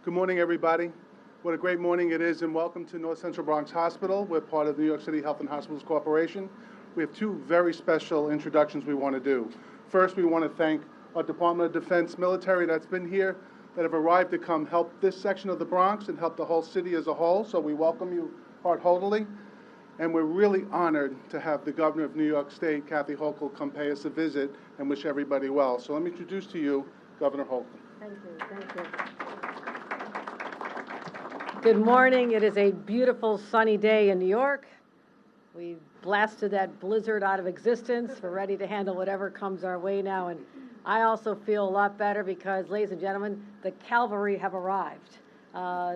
Good morning, everybody. What a great morning it is, and welcome to North Central Bronx Hospital. We're part of the New York City Health and Hospitals Corporation. We have two very special introductions we want to do. First, we want to thank our Department of Defense military that's been here, that have arrived to come help this section of the Bronx and help the whole city as a whole, so we welcome you heartily. And we're really honored to have the Governor of New York State, Kathy Hochul, come pay us a visit and wish everybody well. So let me introduce to you Governor Hochul. Thank you. Good morning. It is a beautiful sunny day in New York. We blasted that blizzard out of existence. We're ready to handle whatever comes our way now. And I also feel a lot better because, ladies and gentlemen, the cavalry have arrived.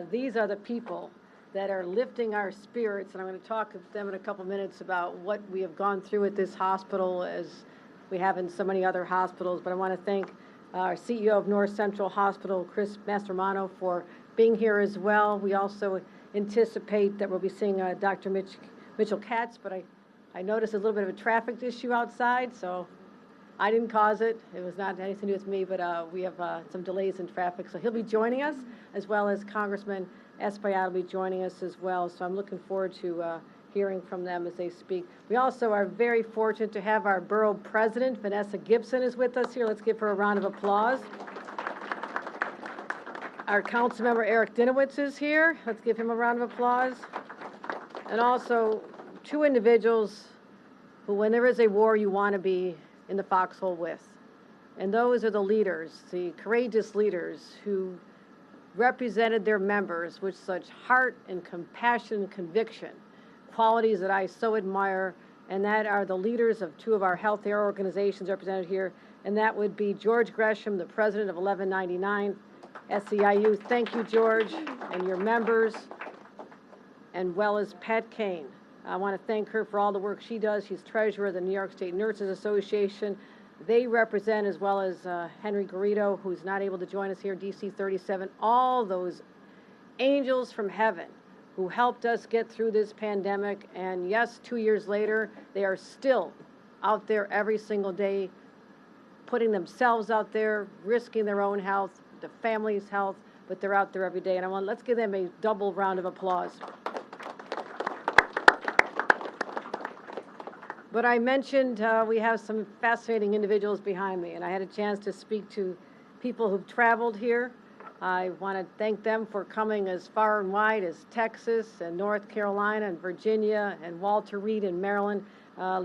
These are the people that are lifting our spirits, and I'm going to talk to them in a couple minutes about what we have gone through at this hospital as we have in so many other hospitals. But I want to thank our CEO of North Central Hospital, Chris Mastermano, for being here as well. We also anticipate that we'll be seeing Dr. Mitchell Katz, but I noticed a little bit of a traffic issue outside, so I didn't cause it. It was not anything to do with me, but we have some delays in traffic. So he'll be joining us, as well as Congressman Espaillat will be joining us as well. So I'm looking forward to hearing from them as they speak. We also are very fortunate to have our Borough President, Vanessa Gibson, is with us here. Let's give her a round of applause. Our council member, Eric Dinowitz, is here. Let's give him a round of applause. And also two individuals who, when there is a war, you want to be in the foxhole with. And those are the leaders, the courageous leaders who represented their members with such heart and compassion and conviction, qualities that I so admire, and that are the leaders of two of our healthcare organizations represented here, and that would be George Gresham, the president of 1199 SEIU. Thank you, George, and your members, and well as Pat Kane. I want to thank her for all the work she does. She's treasurer of the New York State Nurses Association. They represent, as well as Henry Garrido, who's not able to join us here, DC 37, all those angels from heaven who helped us get through this pandemic. And yes, 2 years later, they are still out there every single day, putting themselves out there, risking their own health, the family's health, but they're out there every day. And let's give them a double round of applause. But I mentioned we have some fascinating individuals behind me, and I had a chance to speak to people who've traveled here. I want to thank them for coming as far and wide as Texas and North Carolina and Virginia and Walter Reed in Maryland.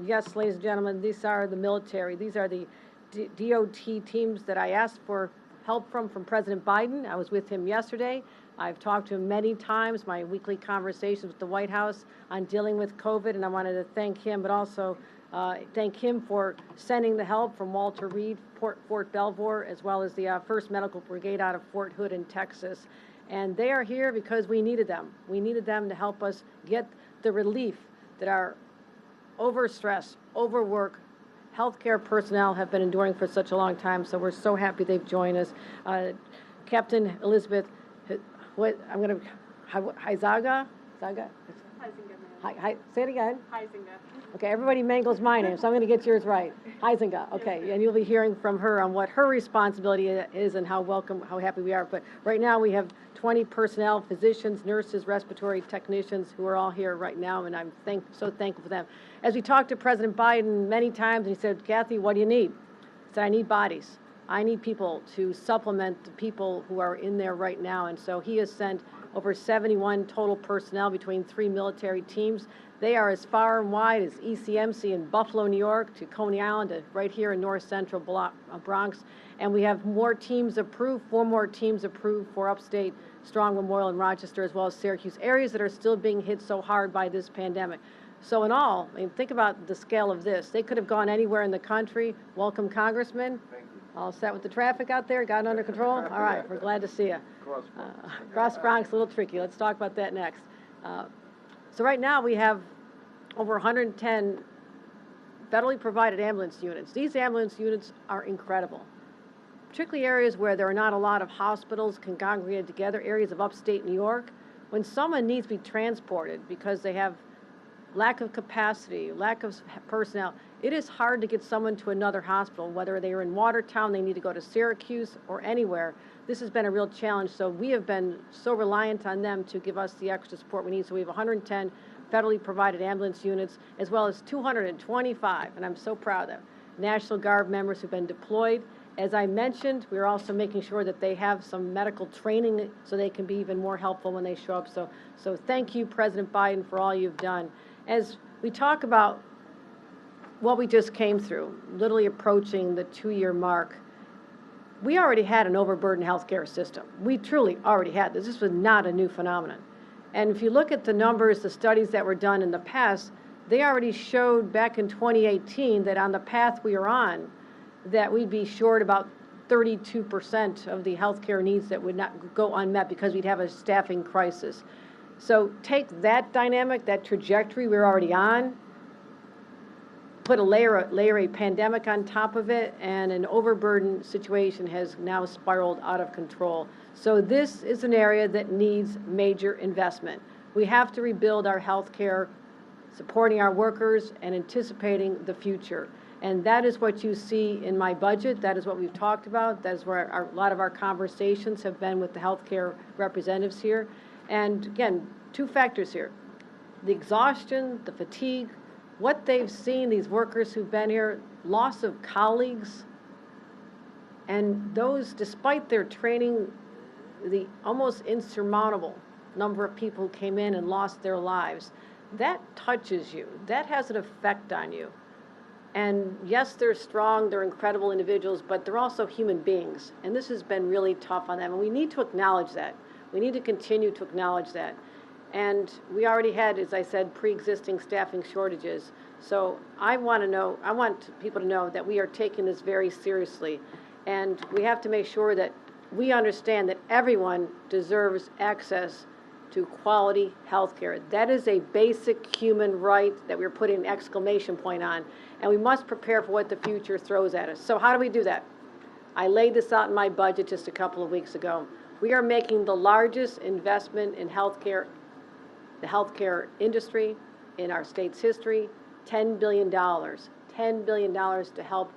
Yes, ladies and gentlemen, these are the military. These are the DOT teams that I asked for help from President Biden. I was with him yesterday. I've talked to him many times, my weekly conversations with the White House on dealing with COVID, and I wanted to thank him, but also thank him for sending the help from Walter Reed, Fort Belvoir, as well as the 1st Medical Brigade out of Fort Hood in Texas. And they are here because we needed them. We needed them to help us get the relief that our overstress, overwork, healthcare personnel have been enduring for such a long time. So we're so happy they've joined us. Captain Elizabeth, Heisinga? Say it again. Heisinga. Okay, everybody mangles my name, so I'm going to get yours right. Heisinga, okay, and you'll be hearing from her on what her responsibility is and how happy we are. But right now we have 20 personnel, physicians, nurses, respiratory technicians who are all here right now, and I'm so thankful for them. As we talked to President Biden many times, and he said, Kathy, what do you need? I said, I need bodies. I need people to supplement the people who are in there right now. And so he has sent over 71 total personnel between 3 military teams. They are as far and wide as ECMC in Buffalo, New York, to Coney Island, to right here in North Central Bronx. And we have more teams approved, 4 more teams approved for upstate Strong Memorial in Rochester, as well as Syracuse, areas that are still being hit so hard by this pandemic. So in all, I mean, think about the scale of this. They could have gone anywhere in the country. Welcome, Congressman. All set with the traffic out there? Got it under control? All right, we're glad to see you. Cross Bronx, a little tricky. Let's talk about that next. So right now we have over 110 federally provided ambulance units. These ambulance units are incredible, particularly areas where there are not a lot of hospitals congregated together, areas of upstate New York. When someone needs to be transported because they have lack of capacity, lack of personnel, it is hard to get someone to another hospital, whether they are in Watertown, they need to go to Syracuse or anywhere. this has been a real challenge. So we have been so reliant on them to give us the extra support we need. So we have 110 federally provided ambulance units, as well as 225, and I'm so proud of them, National Guard members who've been deployed. As I mentioned, we're also making sure that they have some medical training so they can be even more helpful when they show up. So thank you, President Biden, for all you've done. As we talk about what we just came through, literally approaching the 2-year mark, we already had an overburdened healthcare system. We truly already had this. This was not a new phenomenon. And if you look at the numbers, the studies that were done in the past, they already showed back in 2018 that on the path we are on, that we'd be short about 32% of the healthcare needs that would not go unmet because we'd have a staffing crisis. So take that dynamic, that trajectory we're already on, put layer a pandemic on top of it, and an overburdened situation has now spiraled out of control. So this is an area that needs major investment. We have to rebuild our healthcare, supporting our workers and anticipating the future. And that is what you see in my budget. That is what we've talked about. That is where a lot of our conversations have been with the healthcare representatives here. And again, 2 factors here: the exhaustion, the fatigue, what they've seen, these workers who've been here, loss of colleagues, and those, despite their training, the almost insurmountable number of people who came in and lost their lives. That touches you. That has an effect on you. And yes, they're strong, they're incredible individuals, but they're also human beings. And this has been really tough on them. And we need to acknowledge that. We need to continue to acknowledge that. And we already had, as I said, pre-existing staffing shortages. So I want people to know that we are taking this very seriously. And we have to make sure that we understand that everyone deserves access to quality health care. That is a basic human right that we're putting an exclamation point on, and we must prepare for what the future throws at us. So how do we do that? I laid this out in my budget just a couple of weeks ago. We are making the largest investment in healthcare, the healthcare industry in our state's history, $10 billion. $10 billion to help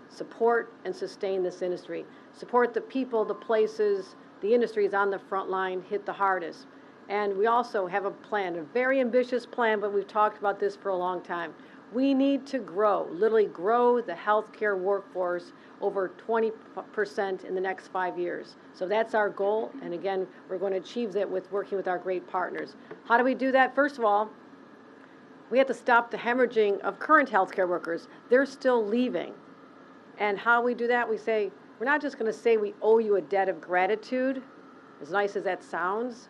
support and sustain this industry. Support the people, the places, the industries on the front line hit the hardest. And we also have a plan, a very ambitious plan, but we've talked about this for a long time. We need to grow, literally grow the healthcare workforce over 20% in the next 5 years. So that's our goal, and again, we're going to achieve that with working with our great partners. How do we do that? First of all, we have to stop the hemorrhaging of current healthcare workers. They're still leaving. And how we do that, we say, we're not just going to say we owe you a debt of gratitude, as nice as that sounds.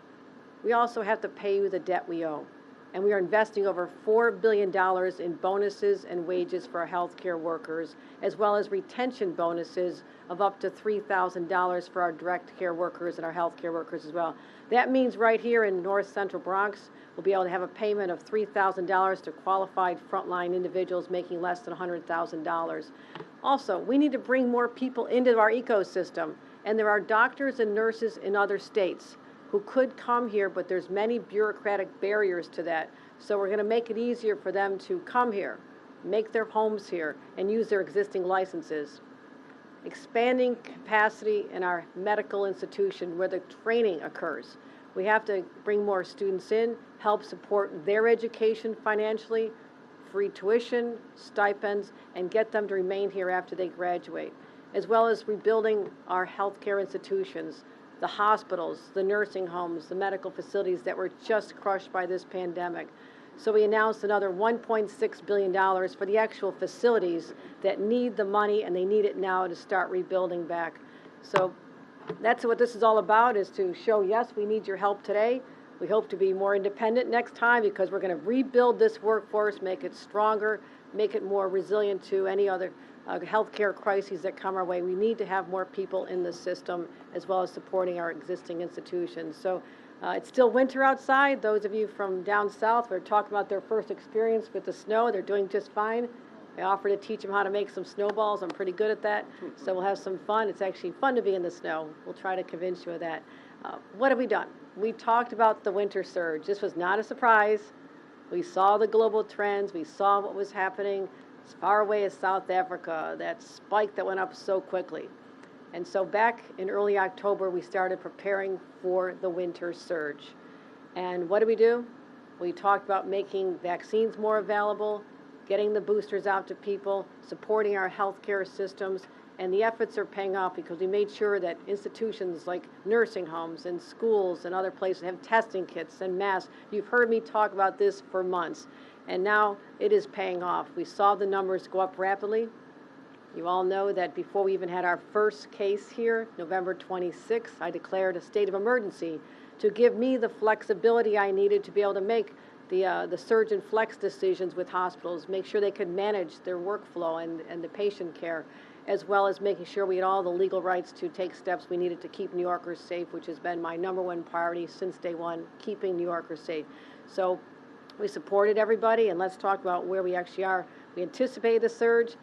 We also have to pay you the debt we owe. And we are investing over $4 billion in bonuses and wages for our healthcare workers, as well as retention bonuses of up to $3,000 for our direct care workers and our healthcare workers as well. That means right here in North Central Bronx, we'll be able to have a payment of $3,000 to qualified frontline individuals making less than $100,000. Also, we need to bring more people into our ecosystem, and there are doctors and nurses in other states who could come here, but there's many bureaucratic barriers to that. So we're going to make it easier for them to come here, make their homes here, and use their existing licenses. Expanding capacity in our medical institution where the training occurs. We have to bring more students in, help support their education financially, free tuition, stipends, and get them to remain here after they graduate, as well as rebuilding our healthcare institutions, the hospitals, the nursing homes, the medical facilities that were just crushed by this pandemic. So we announced another $1.6 billion for the actual facilities that need the money, and they need it now to start rebuilding back. So that's what this is all about, is to show, yes, we need your help today. We hope to be more independent next time because we're going to rebuild this workforce, make it stronger, make it more resilient to any other healthcare crises that come our way. We need to have more people in the system as well as supporting our existing institutions. So it's still winter outside. Those of you from down south are talking about their first experience with the snow. They're doing just fine. I offered to teach them how to make some snowballs. I'm pretty good at that. So we'll have some fun. It's actually fun to be in the snow. We'll try to convince you of that. What have we done? We talked about the winter surge. This was not a surprise. We saw the global trends. We saw what was happening as far away as South Africa, that spike that went up so quickly. And so back in early October, we started preparing for the winter surge. And what do? We talked about making vaccines more available, getting the boosters out to people, supporting our healthcare systems, and the efforts are paying off because we made sure that institutions like nursing homes and schools and other places have testing kits and masks. You've heard me talk about this for months, and now it is paying off. We saw the numbers go up rapidly. You all know that before we even had our first case here, November 26th, I declared a state of emergency to give me the flexibility I needed to be able to make the surge and flex decisions with hospitals, make sure they could manage their workflow and the patient care, as well as making sure we had all the legal rights to take steps we needed to keep New Yorkers safe, which has been my #1 priority since day one, keeping New Yorkers safe. So we supported everybody, and let's talk about where we actually are. We anticipated the surge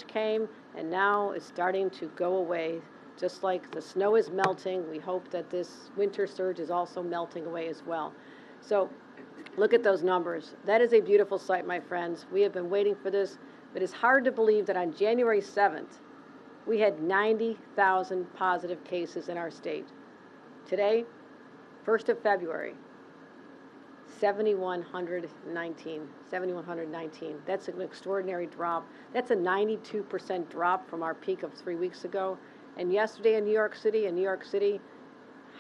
came, and now it's starting to go away. Just like the snow is melting, we hope that this winter surge is also melting away as well. So look at those numbers. That is a beautiful sight, my friends. We have been waiting for this. It is hard to believe that on January 7th, we had 90,000 positive cases in our state. Today, 1st of February, 7,119. That's an extraordinary drop. That's a 92% drop from our peak of 3 weeks ago. And yesterday in New York City,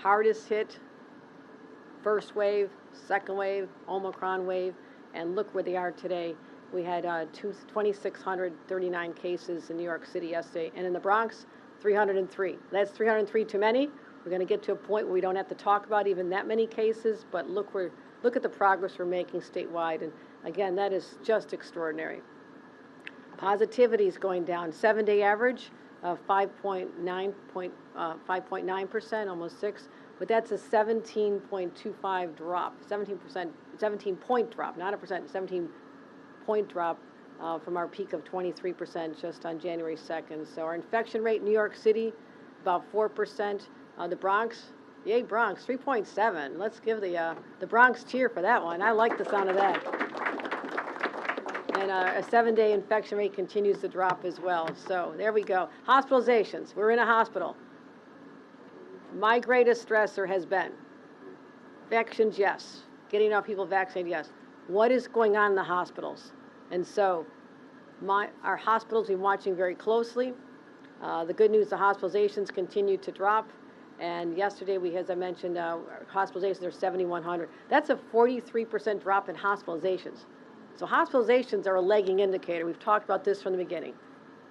hardest hit, first wave, second wave, Omicron wave, and look where they are today. We had 2,639 cases in New York City yesterday, and in the Bronx, 303. That's 303 too many. We're going to get to a point where we don't have to talk about even that many cases, but look at the progress we're making statewide, and again, that is just extraordinary. Positivity is going down. 7-day average of 5.9%, almost 6, but that's a 17.25 drop, 17-point drop, not a percent, 17-point drop from our peak of 23% just on January 2nd. So our infection rate in New York City, about 4%. The Bronx, yay Bronx, 3.7. Let's give the Bronx cheer for that one. I like the sound of that. And a 7-day infection rate continues to drop as well. So there we go. Hospitalizations. We're in a hospital. My greatest stressor has been infections, yes. Getting enough people vaccinated, yes. What is going on in the hospitals? And so our hospitals we've been watching very closely. The good news, the hospitalizations continue to drop. And yesterday, as I mentioned, hospitalizations are 7,100. That's a 43% drop in hospitalizations. So hospitalizations are a lagging indicator. We've talked about this from the beginning.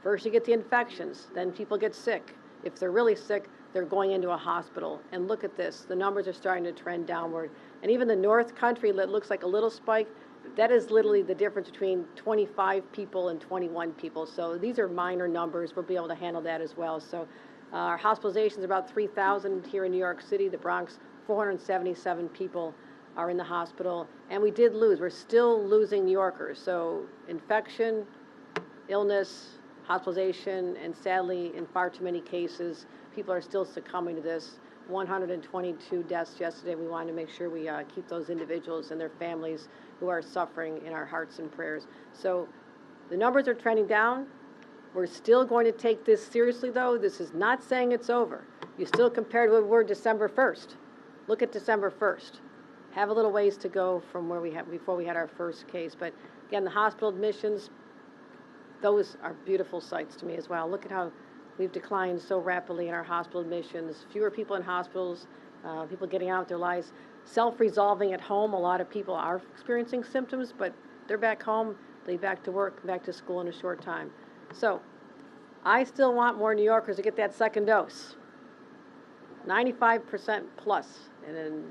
First, you get the infections, then people get sick. If they're really sick, they're going into a hospital. And look at this. The numbers are starting to trend downward. And even the North Country that looks like a little spike, that is literally the difference between 25 people and 21 people. So these are minor numbers. We'll be able to handle that as well. So our hospitalizations are about 3,000 here in New York City. The Bronx, 477 people are in the hospital. And we did lose. We're still losing New Yorkers. So infection, illness, hospitalization, and sadly, in far too many cases, people are still succumbing to this. 122 deaths yesterday. We wanted to make sure we keep those individuals and their families who are suffering in our hearts and prayers. So the numbers are trending down. We're still going to take this seriously, though. This is not saying it's over. You still compare to where we were December 1st. Look at December 1st. Have a little ways to go from where we had before we had our first case. But again, the hospital admissions, those are beautiful sights to me as well. Look at how we've declined so rapidly in our hospital admissions. Fewer people in hospitals, people getting out of their lives. Self-resolving at home, a lot of people are experiencing symptoms, but they're back home, they'll be back to work, back to school in a short time. So I still want more New Yorkers to get that second dose. 95% plus, and then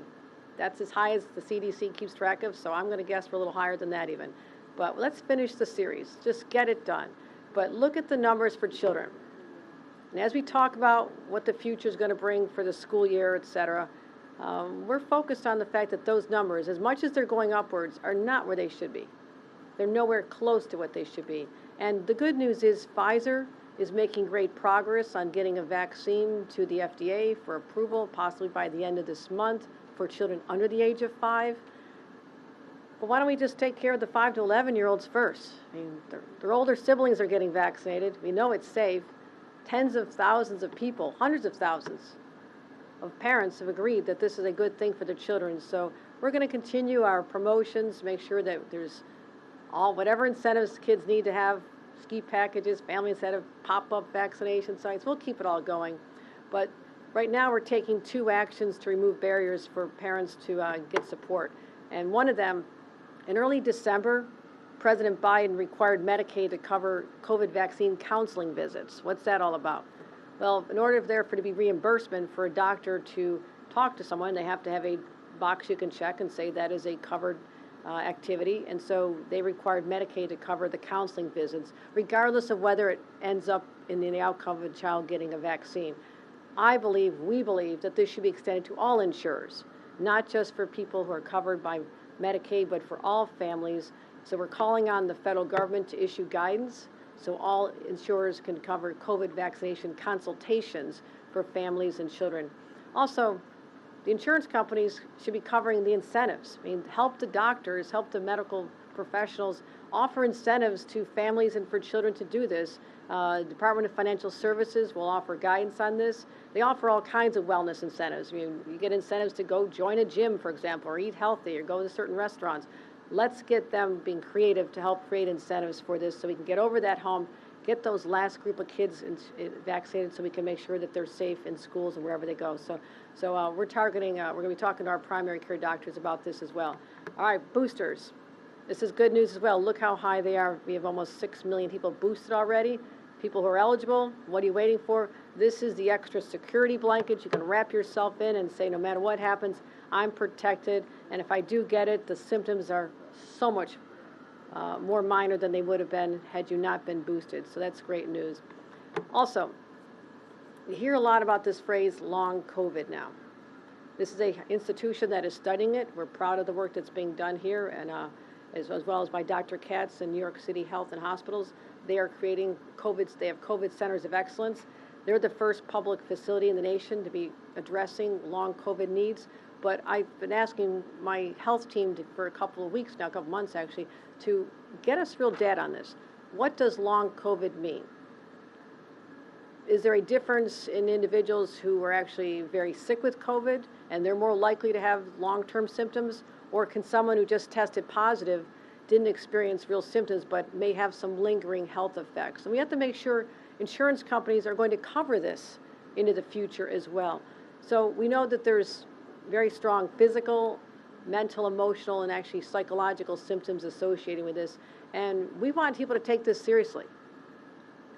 that's as high as the CDC keeps track of, so I'm going to guess we're a little higher than that even. But let's finish the series. Just get it done. But look at the numbers for children. And as we talk about what the future is going to bring for the school year, et cetera, we're focused on the fact that those numbers, as much as they're going upwards, are not where they should be. They're nowhere close to what they should be. And the good news is Pfizer is making great progress on getting a vaccine to the FDA for approval, possibly by the end of this month, for children under the age of 5. But why don't we just take care of the 5 to 11-year-olds first? I mean, their older siblings are getting vaccinated. We know it's safe. tens of thousands of people, hundreds of thousands of parents have agreed that this is a good thing for their children. So we're going to continue our promotions, make sure that there's whatever incentives kids need to have, ski packages, family incentive, pop-up vaccination sites. We'll keep it all going. But right now we're taking 2 actions to remove barriers for parents to get support. And one of them, in early December, President Biden required Medicaid to cover COVID vaccine counseling visits. What's that all about? Well, in order for to be reimbursement for a doctor to talk to someone, they have to have a box you can check and say that is a covered activity. And so they required Medicaid to cover the counseling visits, regardless of whether it ends up in the outcome of a child getting a vaccine. We believe that this should be extended to all insurers, not just for people who are covered by Medicaid, but for all families. So we're calling on the federal government to issue guidance so all insurers can cover COVID vaccination consultations for families and children. Also, the insurance companies should be covering the incentives. I mean, help the doctors, help the medical professionals, offer incentives to families and for children to do this. Department of Financial Services will offer guidance on this. They offer all kinds of wellness incentives. I mean, you get incentives to go join a gym, for example, or eat healthy, or go to certain restaurants. Let's get them being creative to help create incentives for this so we can get over that hump, get those last group of kids vaccinated so we can make sure that they're safe in schools and wherever they go. So we're targeting, we're going to be talking to our primary care doctors about this as well. All right, boosters. This is good news as well. Look how high they are. We have almost 6 million people boosted already. People who are eligible, what are you waiting for? This is the extra security blanket you can wrap yourself in and say, no matter what happens, I'm protected. And if I do get it, the symptoms are so much more minor than they would have been had you not been boosted. So that's great news. Also, you hear a lot about this phrase, long COVID now. This is an institution that is studying it. We're proud of the work that's being done here, and as well as by Dr. Katz in New York City Health and Hospitals. They are creating they have COVID centers of excellence. They're the first public facility in the nation to be addressing long COVID needs. But I've been asking my health team for a couple of weeks now, a couple months actually, to get us real data on this. What does long COVID mean? Is there a difference in individuals who are actually very sick with COVID and they're more likely to have long-term symptoms? Or can someone who just tested positive, didn't experience real symptoms, but may have some lingering health effects? And we have to make sure insurance companies are going to cover this into the future as well. So we know that there's very strong physical, mental, emotional, and actually psychological symptoms associated with this. And we want people to take this seriously.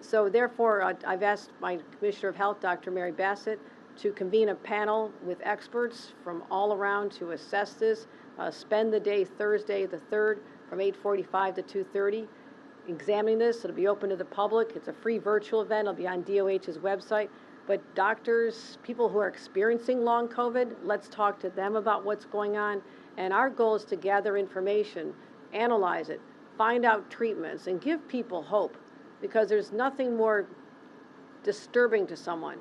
So therefore, I've asked my Commissioner of Health, Dr. Mary Bassett, to convene a panel with experts from all around to assess this, spend the day Thursday the 3rd from 8:45 to 2:30 examining this. It'll be open to the public. It's a free virtual event. It'll be on DOH's website. But doctors, people who are experiencing long COVID, let's talk to them about what's going on. And our goal is to gather information, analyze it, find out treatments, and give people hope. Because there's nothing more disturbing to someone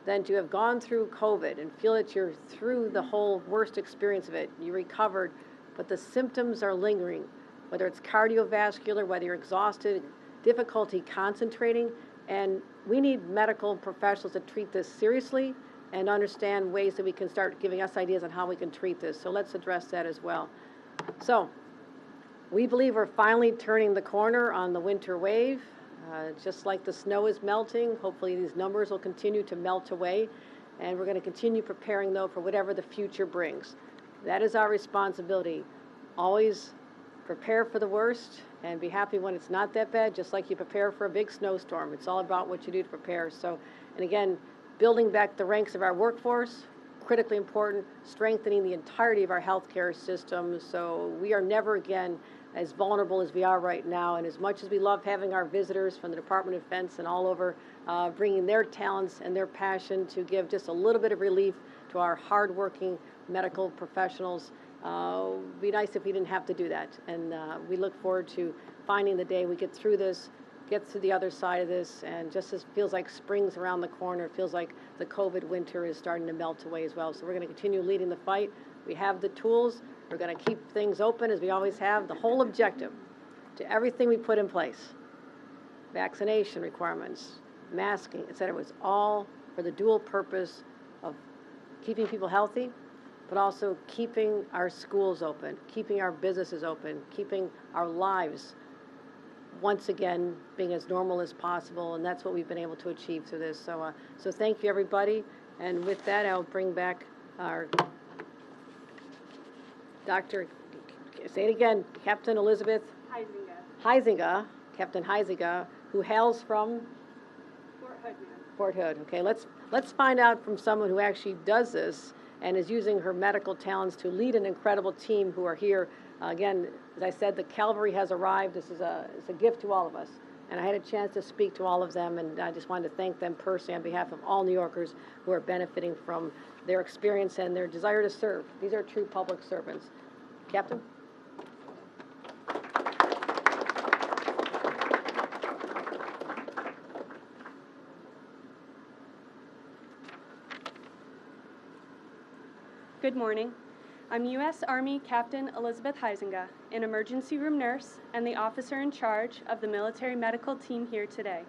than to have gone through COVID and feel that you're through the whole worst experience of it. You recovered, but the symptoms are lingering, whether it's cardiovascular, whether you're exhausted, difficulty concentrating. And we need medical professionals to treat this seriously and understand ways that we can start giving us ideas on how we can treat this. So let's address that as well. So we believe we're finally turning the corner on the winter wave. Just like the snow is melting, hopefully these numbers will continue to melt away. And we're going to continue preparing, though, for whatever the future brings. That is our responsibility. Always prepare for the worst and be happy when it's not that bad, just like you prepare for a big snowstorm. It's all about what you do to prepare. So, and again, building back the ranks of our workforce, critically important, strengthening the entirety of our healthcare system so we are never again as vulnerable as we are right now. And as much as we love having our visitors from the Department of Defense and all over bringing their talents and their passion to give just a little bit of relief to our hardworking medical professionals, it'd be nice if we didn't have to do that. And we look forward to finding the day we get through this, get to the other side of this, and just as feels like spring's around the corner, it feels like the COVID winter is starting to melt away as well. So we're going to continue leading the fight. We have the tools. We're going to keep things open as we always have. The whole objective to everything we put in place, vaccination requirements, masking, et cetera, was all for the dual purpose of keeping people healthy, but also keeping our schools open, keeping our businesses open, keeping our lives, once again, being as normal as possible, and that's what we've been able to achieve through this. So, so thank you, everybody, and with that, I'll bring back our Dr., say it again, Captain Elizabeth Huizinga, Captain Huizinga, who hails from Fort Hood. Okay, let's find out from someone who actually does this and is using her medical talents to lead an incredible team who are here. Again, as I said, the cavalry has arrived. This is it's a gift to all of us. And I had a chance to speak to all of them, and I just wanted to thank them personally on behalf of all New Yorkers who are benefiting from their experience and their desire to serve. These are true public servants. Captain? Good morning. I'm U.S. Army Captain Elizabeth Huizinga, an emergency room nurse and the officer in charge of the military medical team here today.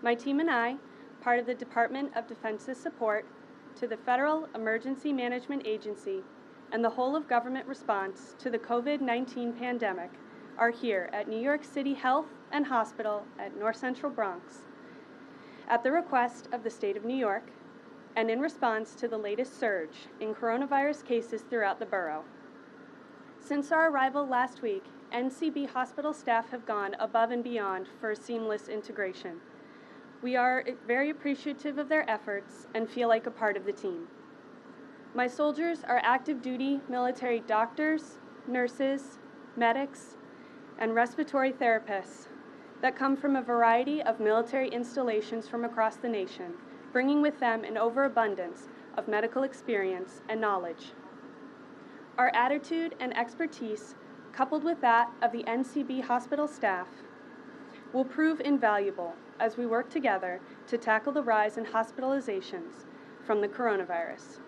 My team and I, part of the Department of Defense's support to the Federal Emergency Management Agency and the whole of government response to the COVID-19 pandemic, are here at New York City Health and Hospital at North Central Bronx at the request of the state of New York and in response to the latest surge in coronavirus cases throughout the borough. Since our arrival last week, NCB hospital staff have gone above and beyond for a seamless integration. We are very appreciative of their efforts and feel like a part of the team. My soldiers are active duty military doctors, nurses, medics, and respiratory therapists that come from a variety of military installations from across the nation, bringing with them an overabundance of medical experience and knowledge. Our attitude and expertise, coupled with that of the NCB hospital staff, will prove invaluable as we work together to tackle the rise in hospitalizations from the coronavirus.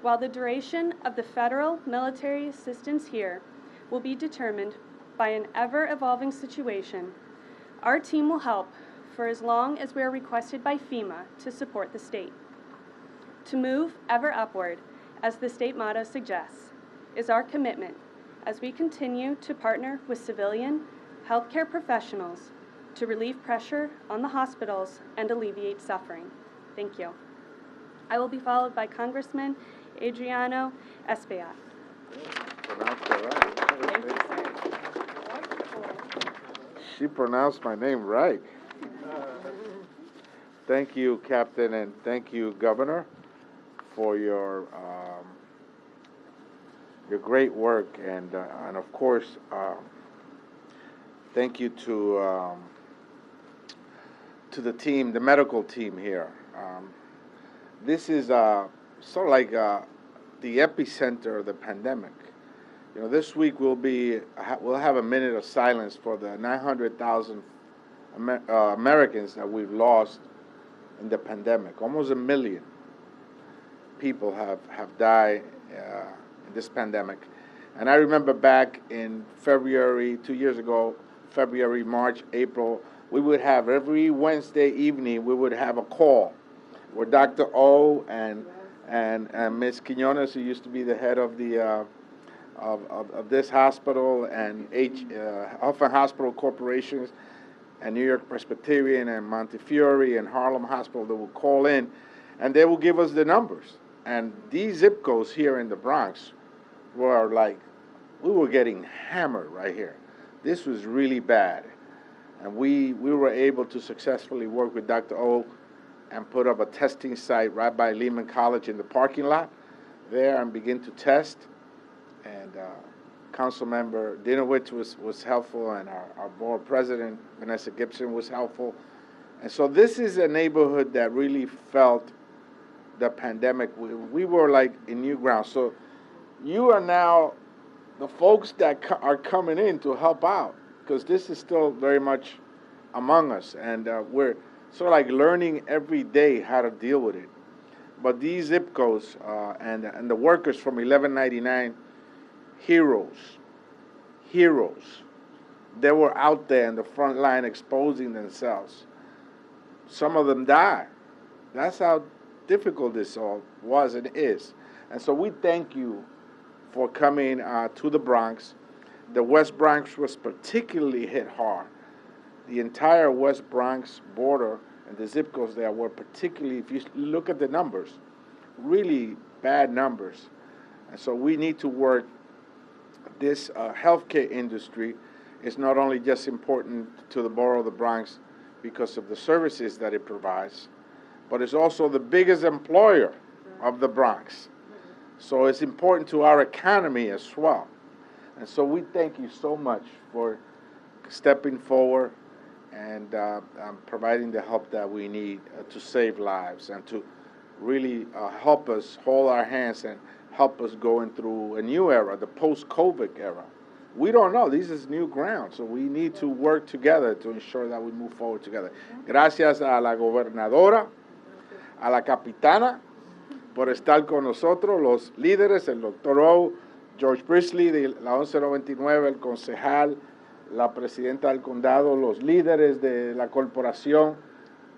While the duration of the federal military assistance here will be determined by an ever-evolving situation, our team will help for as long as we are requested by FEMA to support the state. To move ever upward, as the state motto suggests, is our commitment as we continue to partner with civilian healthcare professionals to relieve pressure on the hospitals and alleviate suffering. Thank you. I will be followed by Congressman Adriano Espaillat. Pronounced that right. She pronounced my name right. Thank you, Captain, and thank you, Governor, for your great work, and of course, thank you to the team, the medical team here. This is sort of like the epicenter of the pandemic. You know, this week we'll have a minute of silence for the 900,000 Americans that we've lost in the pandemic. Almost 1 million people have died in this pandemic. And I remember back in February, 2 years ago, February, March, April, we would have every Wednesday evening, we would have a call where Dr. O and Ms. Quinones, who used to be the head of the of this hospital and Health and Hospital Corporations and New York Presbyterian and Montefiore and Harlem Hospital, they would call in and they will give us the numbers. And these zip codes here in the Bronx were like, we were getting hammered right here. This was really bad. And we were able to successfully work with Dr. O and put up a testing site right by Lehman College in the parking lot there and begin to test. And Council Member Dinowitz was helpful, and our board president, Vanessa Gibson, was helpful. And so this is a neighborhood that really felt the pandemic. We were like in new ground. So you are now the folks that are coming in to help out, because this is still very much among us, and we're sort of like learning every day how to deal with it. But these zip codes and the workers from 1199, heroes, they were out there in the front line exposing themselves some of them die. That's how difficult this all was and is. And so we thank you for coming to the Bronx. The West Bronx was particularly hit hard. The entire West Bronx border and the zip codes there were particularly, if you look at the numbers, really bad numbers. And so we need to work. This healthcare industry is not only just important to the borough of the Bronx because of the services that it provides, but it's also the biggest employer of the Bronx. So it's important to our economy as well. And so we thank you so much for stepping forward and providing the help that we need to save lives and to really help us hold our hands and help us going through a new era, the post-COVID era. We don't know. This is new ground, so we need to work together to ensure that we move forward together. Gracias a la gobernadora, a la capitana, por estar con nosotros, los líderes, el doctor O, George Priestley de la 1199, el concejal, la presidenta del condado, los líderes de la corporación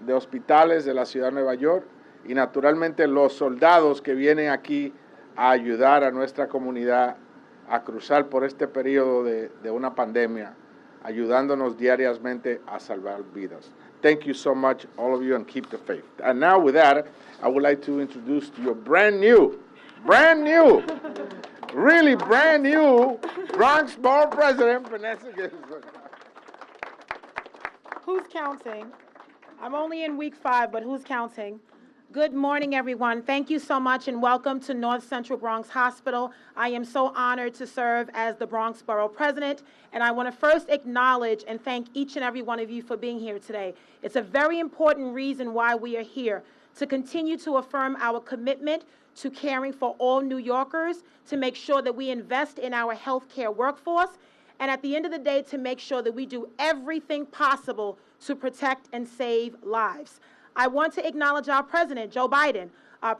de hospitales de la ciudad de Nueva York y naturalmente los soldados que vienen aquí a ayudar a nuestra comunidad a cruzar por este periodo de una pandemia, ayudándonos diariamente a salvar vidas. Thank you so much, all of you, and keep the faith. And now with that, I would like to introduce to you brand new, really brand new Bronx Borough President, Vanessa Gibson. Who's counting? I'm only in week 5, but who's counting? Good morning, everyone. Thank you so much, and welcome to North Central Bronx Hospital. I am so honored to serve as the Bronx Borough President, and I want to first acknowledge and thank each and every one of you for being here today. It's a very important reason why we are here, to continue to affirm our commitment to caring for all New Yorkers, to make sure that we invest in our healthcare workforce, and at the end of the day, to make sure that we do everything possible to protect and save lives. I want to acknowledge our president, Joe Biden.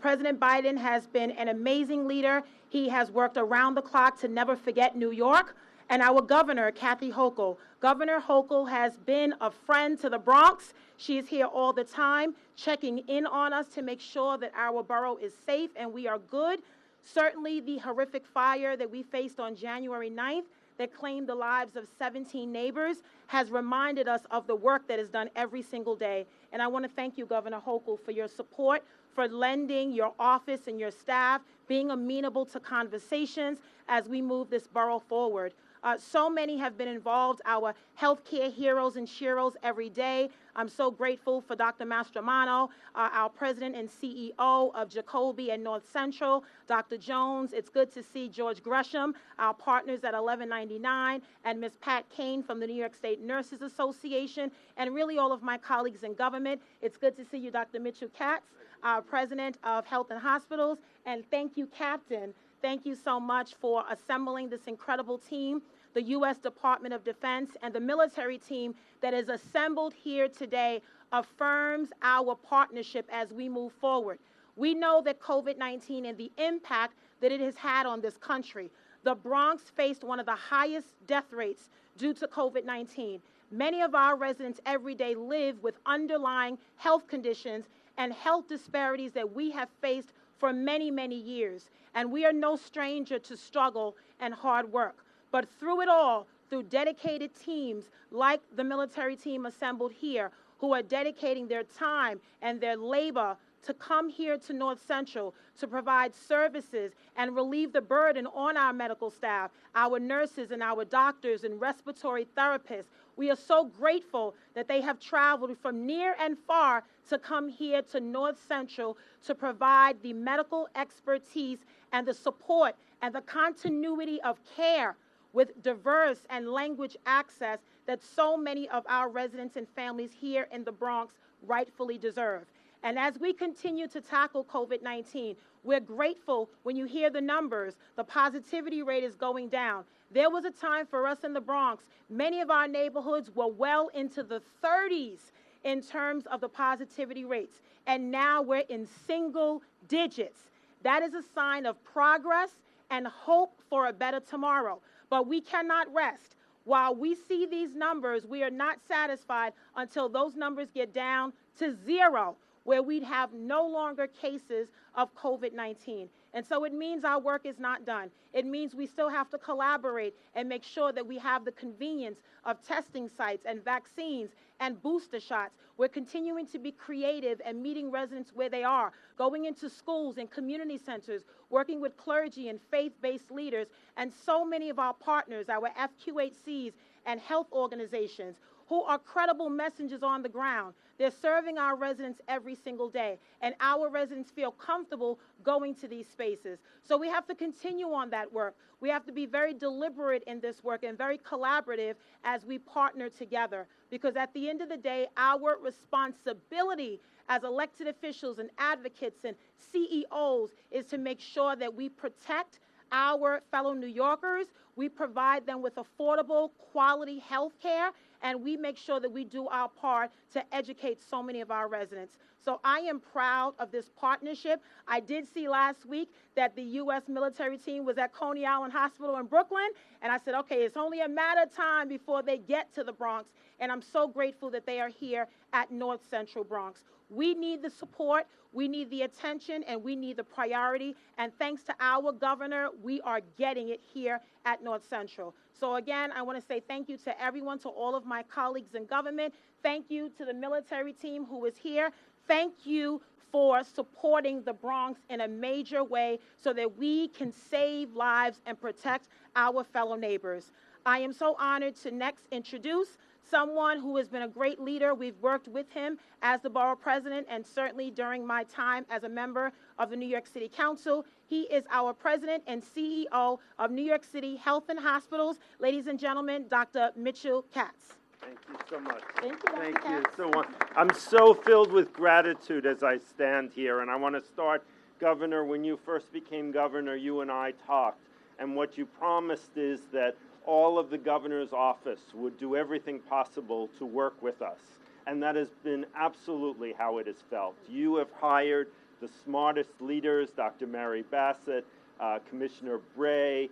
President Biden has been an amazing leader. He has worked around the clock to never forget New York. And our governor, Kathy Hochul. Governor Hochul has been a friend to the Bronx. She is here all the time, checking in on us to make sure that our borough is safe and we are good. Certainly the horrific fire that we faced on January 9th that claimed the lives of 17 neighbors has reminded us of the work that is done every single day. And I want to thank you, Governor Hochul, for your support, for lending your office and your staff, being amenable to conversations as we move this borough forward. So many have been involved, our healthcare heroes and sheroes every day. I'm so grateful for Dr. Mastromano, our president and CEO of Jacoby and North Central, Dr. Jones. It's good to see George Gresham, our partners at 1199, and Ms. Pat Kane from the New York State Nurses Association, and really all of my colleagues in government. It's good to see you, Dr. Mitchell Katz, our president of Health and Hospitals, and thank you, Captain. Thank you so much for assembling this incredible team. The U.S. Department of Defense and the military team that is assembled here today affirms our partnership as we move forward. We know that COVID-19 and the impact that it has had on this country. The Bronx faced one of the highest death rates due to COVID-19. Many of our residents every day live with underlying health conditions and health disparities that we have faced for many, many years. And we are no stranger to struggle and hard work. But through it all, through dedicated teams like the military team assembled here, who are dedicating their time and their labor to come here to North Central to provide services and relieve the burden on our medical staff, our nurses and our doctors and respiratory therapists. We are so grateful that they have traveled from near and far to come here to North Central to provide the medical expertise and the support and the continuity of care with diverse and language access that so many of our residents and families here in the Bronx rightfully deserve. And as we continue to tackle COVID-19, we're grateful when you hear the numbers, the positivity rate is going down. There was a time for us in the Bronx, many of our neighborhoods were well into the 30s in terms of the positivity rates. And now we're in single digits. That is a sign of progress and hope for a better tomorrow. But we cannot rest. While we see these numbers, we are not satisfied until those numbers get down to 0, where we'd have no longer cases of COVID-19. And so it means our work is not done. It means we still have to collaborate and make sure that we have the convenience of testing sites and vaccines and booster shots. We're continuing to be creative and meeting residents where they are, going into schools and community centers, working with clergy and faith-based leaders, and so many of our partners, our FQHCs and health organizations, who are credible messengers on the ground. They're serving our residents every single day, and our residents feel comfortable going to these spaces. So we have to continue on that work. We have to be very deliberate in this work and very collaborative as we partner together, because at the end of the day, our responsibility as elected officials and advocates and CEOs is to make sure that we protect our fellow New Yorkers, we provide them with affordable, quality health care, and we make sure that we do our part to educate so many of our residents. So I am proud of this partnership. I did see last week that the U.S. military team was at Coney Island Hospital in Brooklyn, and I said, okay, it's only a matter of time before they get to the Bronx, and I'm so grateful that they are here at North Central Bronx. We need the support, we need the attention, and we need the priority. And thanks to our governor, we are getting it here at North Central. So again, I want to say thank you to everyone, to all of my colleagues in government. Thank you to the military team who is here. Thank you for supporting the Bronx in a major way so that we can save lives and protect our fellow neighbors. I am so honored to next introduce someone who has been a great leader. We've worked with him as the borough president and certainly during my time as a member of the New York City Council. He is our president and CEO of New York City Health and Hospitals. Ladies and gentlemen, Dr. Mitchell Katz. Thank you so much. Thank you, Dr. Thank you Katz. so much. I'm so filled with gratitude as I stand here, and I want to start, Governor, when you first became governor, you and I talked, and what you promised is that all of the governor's office would do everything possible to work with us. And that has been absolutely how it has felt. You have hired the smartest leaders, Dr. Mary Bassett, Commissioner Bray,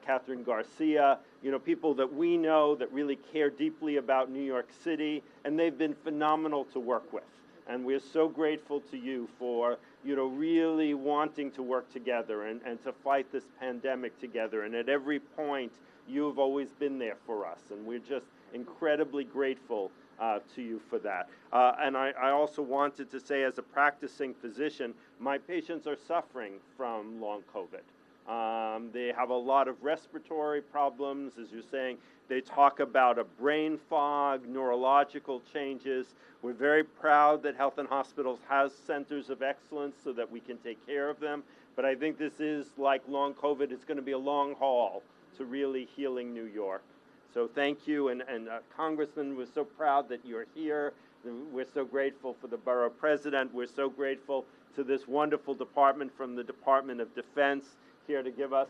Catherine Garcia, people that we know that really care deeply about New York City, and they've been phenomenal to work with. And we're so grateful to you for, really wanting to work together and to fight this pandemic together. And at every point, you've always been there for us, and we're just incredibly grateful to you for that. And I also wanted to say, as a practicing physician, my patients are suffering from long COVID. They have a lot of respiratory problems, as you're saying. They talk about a brain fog, neurological changes. We're very proud that Health and Hospitals has centers of excellence so that we can take care of them. But I think this is like long COVID. It's going to be a long haul to really healing New York. So thank you, and Congressman, we're so proud that you're here. We're so grateful for the borough president. We're so grateful to this wonderful department from the Department of Defense here to give us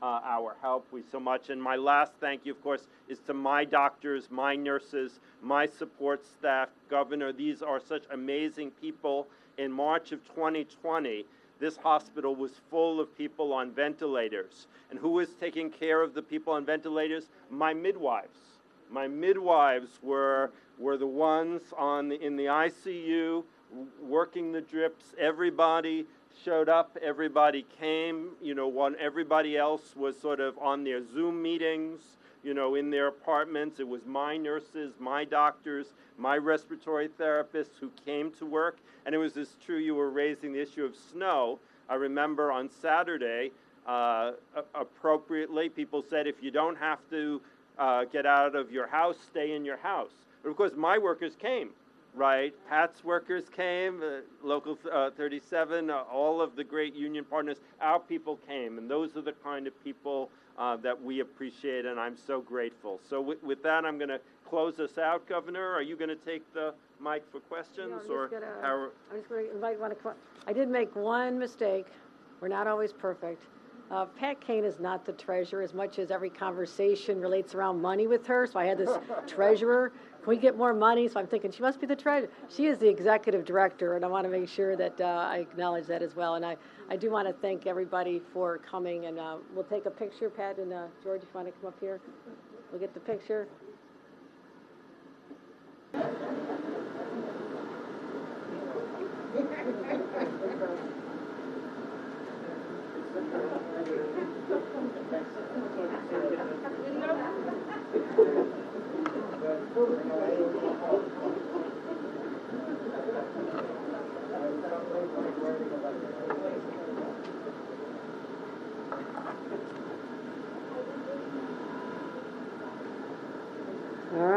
our help. We so much. And my last thank you, of course, is to my doctors, my nurses, my support staff. Governor, these are such amazing people. In March of 2020, this hospital was full of people on ventilators. And who was taking care of the people on ventilators? My midwives. My midwives were the ones in the ICU working the drips. Everybody showed up, everybody came, when everybody else was sort of on their Zoom meetings, in their apartments. It was my nurses, my doctors, my respiratory therapists who came to work. And it was as true, you were raising the issue of snow. I remember on Saturday, appropriately, people said, if you don't have to get out of your house, stay in your house. But of course, my workers came, right? Pat's workers came, Local 37, all of the great union partners, our people came. And those are the kind of people that we appreciate, and I'm so grateful. So with that, I'm going to close us out. Governor, are you going to take the mic for questions? I'm just going to invite one to come up. I did make one mistake. We're not always perfect. Pat Kane is not the treasurer, as much as every conversation relates around money with her. So I had this treasurer. Can we get more money? So I'm thinking she must be the treasurer. She is the executive director, and I want to make sure that I acknowledge that as well. And I do want to thank everybody for coming. And we'll take a picture, Pat and George, if you want to come up here. We'll get the picture.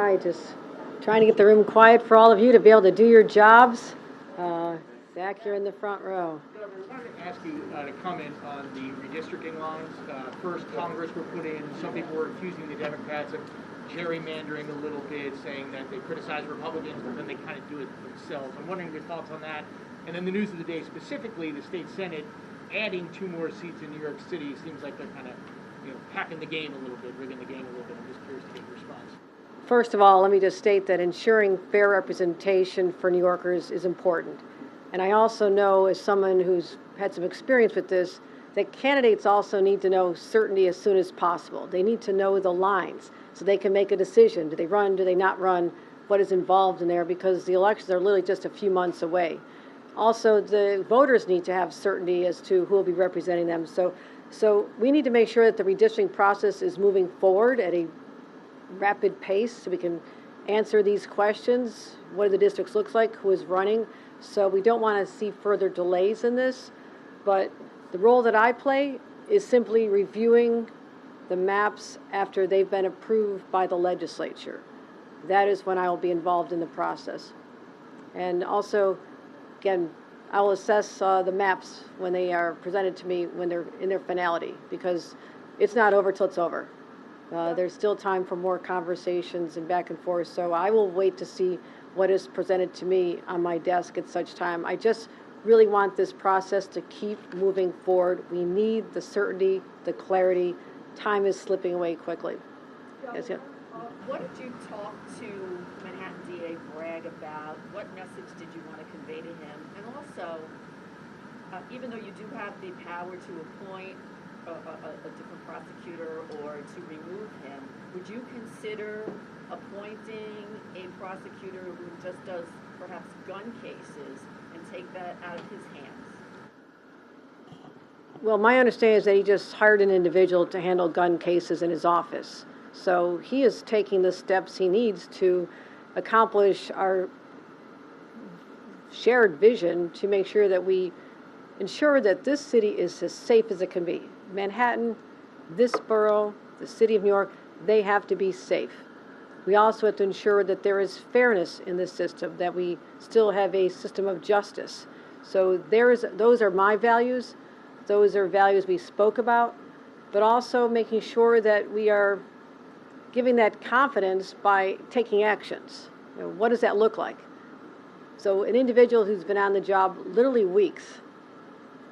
right, just trying to get the room quiet for all of you to be able to do your jobs. Zach, you're in the front row. Governor, I wanted to ask you to comment on the redistricting lines. First, Congress were put in. Some people were accusing the Democrats of gerrymandering a little bit, saying that they criticize Republicans, but then they kind of do it themselves. I'm wondering your thoughts on that. And then the news of the day, specifically the state Senate adding 2 more seats in New York City. Seems like they're kind of, packing the game a little bit, rigging the game a little bit. I'm just curious to get your response. First of all, let me just state that ensuring fair representation for New Yorkers is important. And I also know, as someone who's had some experience with this, that candidates also need to know certainty as soon as possible. They need to know the lines so they can make a decision. Do they run? Do they not run? What is involved in there? Because the elections are literally just a few months away. Also, the voters need to have certainty as to who will be representing them. So we need to make sure that the redistricting process is moving forward at a rapid pace so we can answer these questions. What do the districts look like? Who is running? So we don't want to see further delays in this. But the role that I play is simply reviewing the maps after they've been approved by the legislature. That is when I will be involved in the process. And also, again, I will assess the maps when they are presented to me when they're in their finality, because it's not over till it's over. There's still time for more conversations and back and forth, so I will wait to see what is presented to me on my desk at such time. I just really want this process to keep moving forward. We need the certainty, the clarity. Time is slipping away quickly. Yes, yeah. What did you talk to Manhattan DA Bragg about? What message did you want to convey to him? And also, even though you do have the power to appoint a different prosecutor or to remove him, would you consider appointing a prosecutor who just does perhaps gun cases and take that out of his hands? Well, my understanding is that he just hired an individual to handle gun cases in his office. So he is taking the steps he needs to accomplish our shared vision to make sure that we ensure that this city is as safe as it can be. Manhattan, this borough, the city of New York, they have to be safe. We also have to ensure that there is fairness in this system, that we still have a system of justice. So those are my values. Those are values we spoke about, but also making sure that we are giving that confidence by taking actions. What does that look like? So an individual who's been on the job literally weeks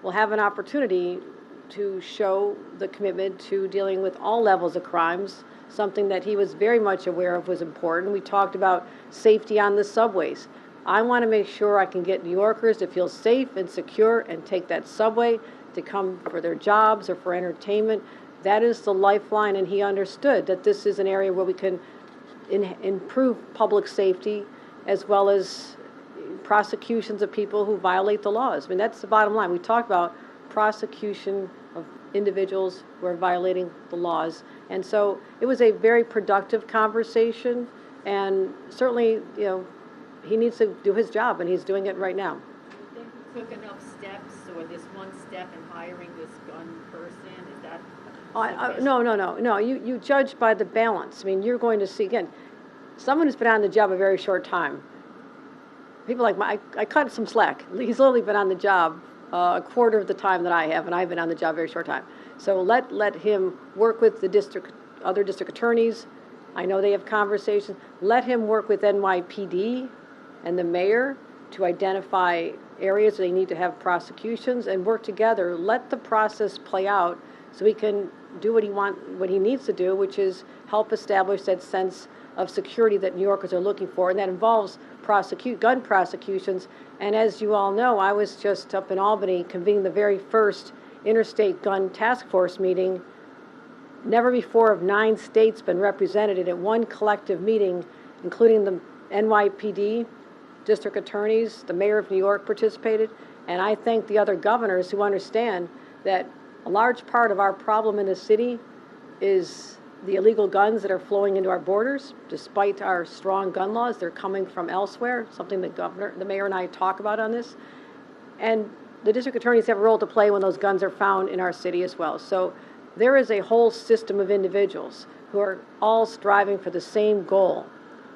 will have an opportunity to show the commitment to dealing with all levels of crimes, something that he was very much aware of was important. We talked about safety on the subways. I want to make sure I can get New Yorkers to feel safe and secure and take that subway to come for their jobs or for entertainment. That is the lifeline, and he understood that this is an area where we can improve public safety as well as prosecutions of people who violate the laws. I mean, that's the bottom line. We talked about prosecution of individuals who are violating the laws. And so it was a very productive conversation, and certainly, he needs to do his job, and he's doing it right now. Do you think he took enough steps, or this one step in hiring this gun person? Is that No. You judge by the balance. I mean, you're going to see, again, someone who's been on the job a very short time. People like I cut some slack. He's literally been on the job a quarter of the time that I have, and I've been on the job a very short time. So let him work with the other district attorneys. I know they have conversations. Let him work with NYPD and the mayor to identify areas where they need to have prosecutions and work together. Let the process play out so he can do what he needs to do, which is help establish that sense of security that New Yorkers are looking for, and that involves gun prosecutions. And as you all know, I was just up in Albany convening the very first interstate gun task force meeting. Never before have 9 states been represented at one collective meeting, including the NYPD, district attorneys, the mayor of New York participated, and I thank the other governors who understand that a large part of our problem in the city is the illegal guns that are flowing into our borders. Despite our strong gun laws, they're coming from elsewhere, something the mayor and I talk about on this. And the district attorneys have a role to play when those guns are found in our city as well. So there is a whole system of individuals who are all striving for the same goal,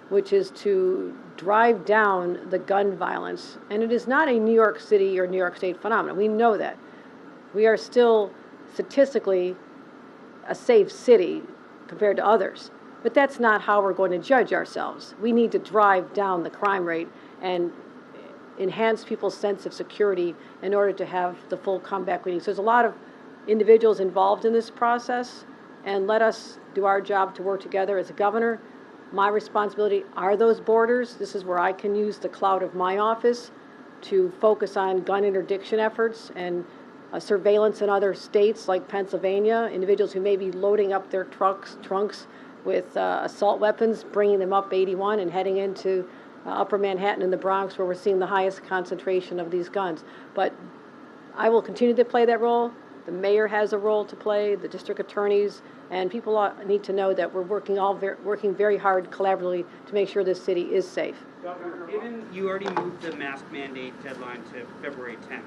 which is to drive down the gun violence. And it is not a New York City or New York State phenomenon. We know that. We are still statistically a safe city compared to others. But that's not how we're going to judge ourselves. We need to drive down the crime rate and enhance people's sense of security in order to have the full comeback we need. So there's a lot of individuals involved in this process, and let us do our job to work together. As a governor, my responsibility are those borders. This is where I can use the clout of my office to focus on gun interdiction efforts and surveillance in other states like Pennsylvania, individuals who may be loading up their trunks with assault weapons, bringing them up 81 and heading into Upper Manhattan and the Bronx, where we're seeing the highest concentration of these guns. But I will continue to play that role. The mayor has a role to play, the district attorneys, and people need to know that we're working very hard collaboratively to make sure this city is safe. Governor, given you already moved the mask mandate deadline to February 10th,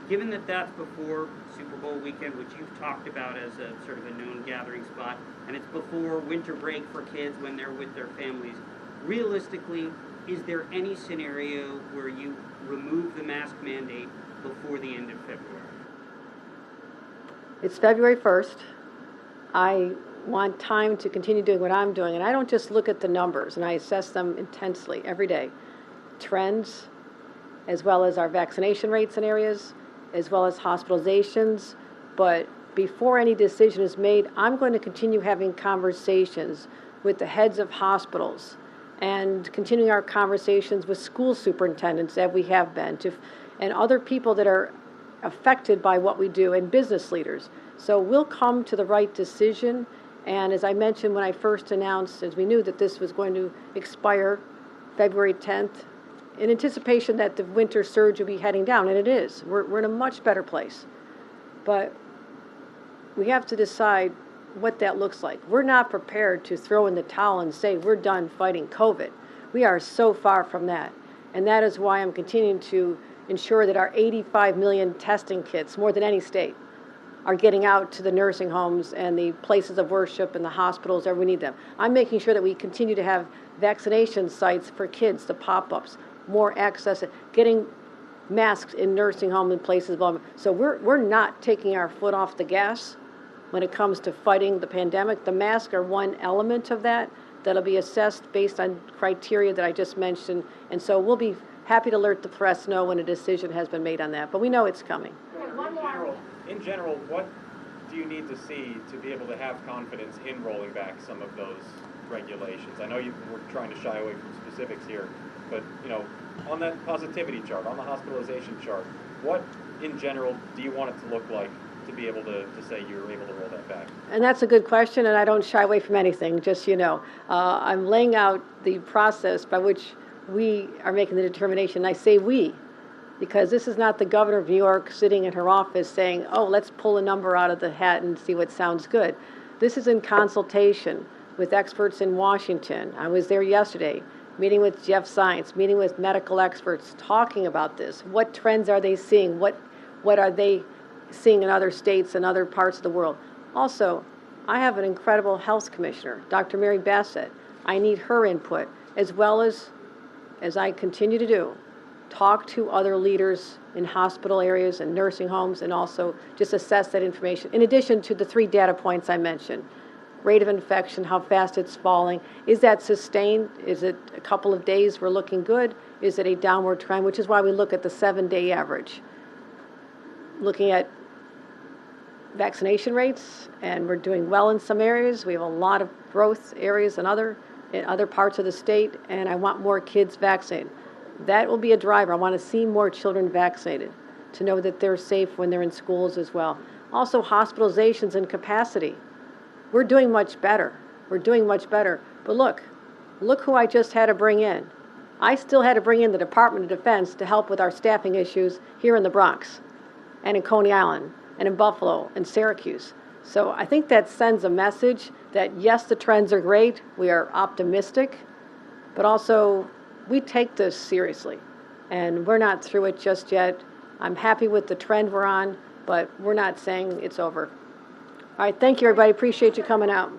given that that's before Super Bowl weekend, which you've talked about as a sort of a known gathering spot, and it's before winter break for kids when they're with their families, realistically, is there any scenario where you remove the mask mandate before the end of February? It's February 1st. I want time to continue doing what I'm doing, and I don't just look at the numbers, and I assess them intensely every day. Trends, as well as our vaccination rates in areas, as well as hospitalizations. But before any decision is made, I'm going to continue having conversations with the heads of hospitals and continuing our conversations with school superintendents that we have been, and other people that are affected by what we do, and business leaders. So we'll come to the right decision. And as I mentioned when I first announced, as we knew that this was going to expire February 10th, in anticipation that the winter surge would be heading down, and it is. We're in a much better place. But we have to decide what that looks like. We're not prepared to throw in the towel and say we're done fighting COVID. We are so far from that. And that is why I'm continuing to ensure that our 85 million testing kits, more than any state, are getting out to the nursing homes and the places of worship and the hospitals where we need them. I'm making sure that we continue to have vaccination sites for kids, the pop-ups, more access, getting masks in nursing homes and places. So we're not taking our foot off the gas when it comes to fighting the pandemic. The masks are one element of that that'll be assessed based on criteria that I just mentioned. And so we'll be happy to let the press know when a decision has been made on that. But we know it's coming. In general, what do you need to see to be able to have confidence in rolling back some of those regulations? I know we're trying to shy away from specifics here, but on that positivity chart, on the hospitalization chart, what in general do you want it to look like to be able to say you're able to roll that back? And that's a good question, and I don't shy away from anything, just I'm laying out the process by which we are making the determination. I say we, because this is not the governor of New York sitting in her office saying, oh, let's pull a number out of the hat and see what sounds good. This is in consultation with experts in Washington. I was there yesterday, meeting with Jeff Zients, meeting with medical experts, talking about this. What trends are they seeing? What are they seeing in other states and other parts of the world? Also, I have an incredible health commissioner, Dr. Mary Bassett. I need her input, as well as I continue to do, talk to other leaders in hospital areas and nursing homes, and also just assess that information. In addition to the 3 data points I mentioned, rate of infection, how fast it's falling, is that sustained? Is it a couple of days we're looking good? Is it a downward trend, which is why we look at the 7-day average. Looking at vaccination rates, and we're doing well in some areas. We have a lot of growth areas in other parts of the state, and I want more kids vaccinated. That will be a driver. I want to see more children vaccinated to know that they're safe when they're in schools as well. Also, hospitalizations and capacity. We're doing much better. But look who I just had to bring in. I still had to bring in the Department of Defense to help with our staffing issues here in the Bronx and in Coney Island and in Buffalo and Syracuse. So I think that sends a message that, yes, the trends are great, we are optimistic, but also we take this seriously, and we're not through it just yet. I'm happy with the trend we're on, but we're not saying it's over. All right, thank you, everybody. Appreciate you coming out.